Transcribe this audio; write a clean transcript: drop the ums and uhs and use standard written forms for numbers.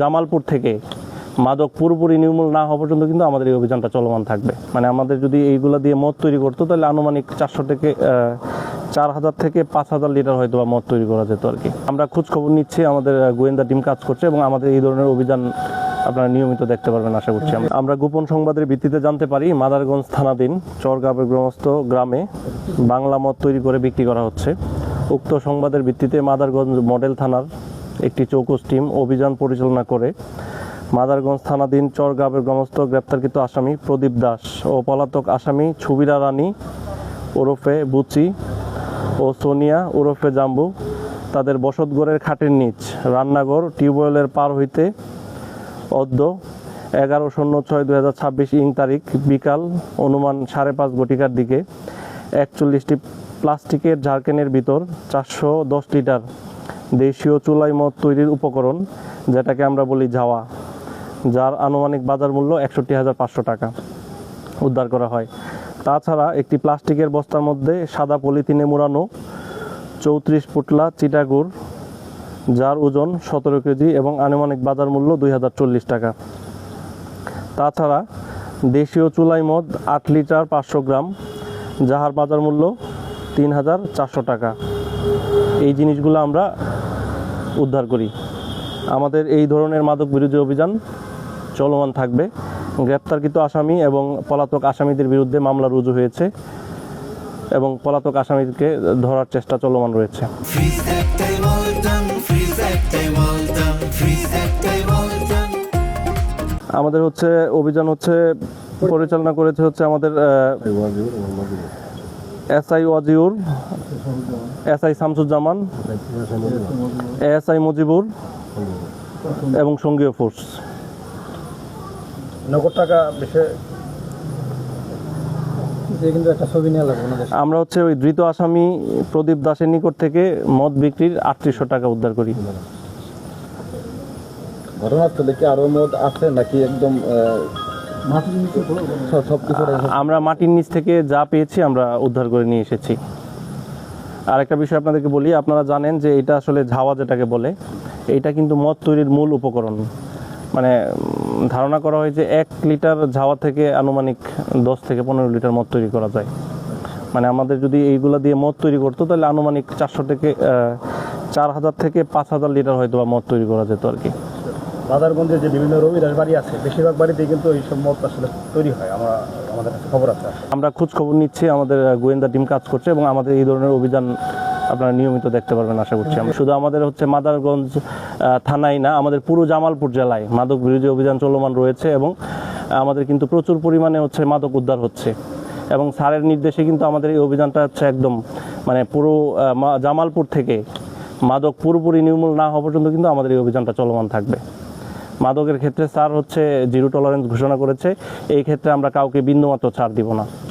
জামালপুর থেকে মাদক পুরোপুরি নির্মূল না হওয়া পর্যন্ত কিন্তু আমাদের এই অভিযানটা চলমান থাকবে। মানে আমাদের যদি এইগুলা দিয়ে মদ তৈরি করতো তাহলে আনুমানিক 4,000 থেকে 5,000 লিটার হয়তো মদ তৈরি করা যেত আর কি। আমরা খোঁজ খবর নিচ্ছি, আমাদের গোয়েন্দা টিম কাজ করছে এবং আমাদের এই ধরনের অভিযান আপনারা নিয়মিত দেখতে পারবেন আশা করছি। আমরা গোপন সংবাদের ভিত্তিতে জানতে পারি মাদারগঞ্জ থানাধীন চরগাবেগ্রস্ত গ্রামে বাংলা মদ তৈরি করে বিক্রি করা হচ্ছে। উক্ত সংবাদের ভিত্তিতে মাদারগঞ্জ মডেল থানার একটি চৌকস টিম অভিযান পরিচালনা করে মাদারগঞ্জ থানাধীন চরগাবেগ্রস্ত গ্রেপ্তারকৃত আসামি প্রদীপ দাস ও পলাতক আসামি ছবিরা রানী ওরফে বুচি ও সোনিয়া ওরফে জাম্বু তাদের বসতঘরের খাটের নিচ রান্নাঘর টিউবওয়েলের পার হইতে অদ্য 11/06/2026 ইং তারিখ বিকাল অনুমান 5:30 ঘটিকার দিকে 41টি প্লাস্টিকের জারকেনের ভিতর 410 লিটার দেশীয় চুলাই মদ তৈরির উপকরণ, যেটাকে আমরা বলি ঝাওয়া, যার আনুমানিক বাজার মূল্য 61,500 টাকা উদ্ধার করা হয়। তাছাড়া একটি প্লাস্টিকের বস্তার মধ্যে সাদা পলিথিনে মোড়ানো 34 পুটলা চিটাগুড়, যার ওজন 17 কেজি এবং আনুমানিক বাজার মূল্য 2,040 টাকা। তাছাড়া দেশীয় চুলাই মদ 8 লিটার 500 গ্রাম, যাহার বাজার মূল্য 3,400 টাকা। এই জিনিসগুলো আমরা উদ্ধার করি। আমাদের এই ধরনের মাদক বিরোধী অভিযান চলমান থাকবে। গ্রেপ্তারকৃত আসামি এবং পলাতক আসামিদের বিরুদ্ধে মামলা রুজু হয়েছে এবং পলাতক আসামিকে ধরার চেষ্টা চলমান রয়েছে। আমাদের অভিযান পরিচালনা করেছে আমাদের SI Wajiur, SI Shamsuzzaman, ASI Mujibur এবং সঙ্গীয় ফোর্স। নগদ টাকা আমরা ওই ধৃত আসামি প্রদীপ দাসের নিকট থেকে মদ বিক্রির 3800 টাকা উদ্ধার করি। ঘটনাস্থলে কি আরো মদ আছে নাকি একদম আমরা মাটির নিচ থেকে যা পেয়েছি আমরা উদ্ধার করে নিয়ে এসেছি। আর একটা বিষয় আপনাদেরকে বলি, আপনারা জানেন যে এটা আসলে ঝাওয়া যেটাকে বলে, এটা কিন্তু মদ তৈরির মূল উপকরণ। মানে ধারণা করা হয় যে 1 লিটার ঝাওয়া থেকে আনুমানিক 10 থেকে 15 লিটার মদ তৈরি করা যায়। মানে আমাদের যদি এইগুলা দিয়ে মদ তৈরি করতো তাহলে আনুমানিক 4,000 থেকে 5,000 লিটার হয়তো মদ তৈরি করা যেত আর কি। মাদারগঞ্জে যে বিভিন্ন রবিদাস বাড়ি আছে, বেশিরভাগ বাড়িতেই কিন্তু এইসব মদ আসলে তৈরি হয়। আমাদের কাছে খবর আছে। আমরা খোঁজ খবর নিচ্ছি, আমাদের গোয়েন্দা টিম কাজ করছে এবং আমাদের এই ধরনের অভিযান আপনারা নিয়মিত দেখতে পারবেন আশা করছি। শুধু আমাদের মাদারগঞ্জ থানায় না, আমাদের পুরো জামালপুর জেলায় মাদক বিরোধী অভিযান চলমান রয়েছে এবং আমাদের কিন্তু প্রচুর পরিমাণে মাদক উদ্ধার হচ্ছে এবং স্যারের নির্দেশে কিন্তু আমাদের এই অভিযানটা একদম মানে পুরো জামালপুর থেকে মাদক পুরোপুরি নির্মূল না হওয়া পর্যন্ত কিন্তু আমাদের এই অভিযানটা চলমান থাকবে। মাদকের ক্ষেত্রে স্যার 0 টলারেন্স ঘোষণা করেছে। এই ক্ষেত্রে আমরা কাউকে বিন্দুমাত্র ছাড় দিব না।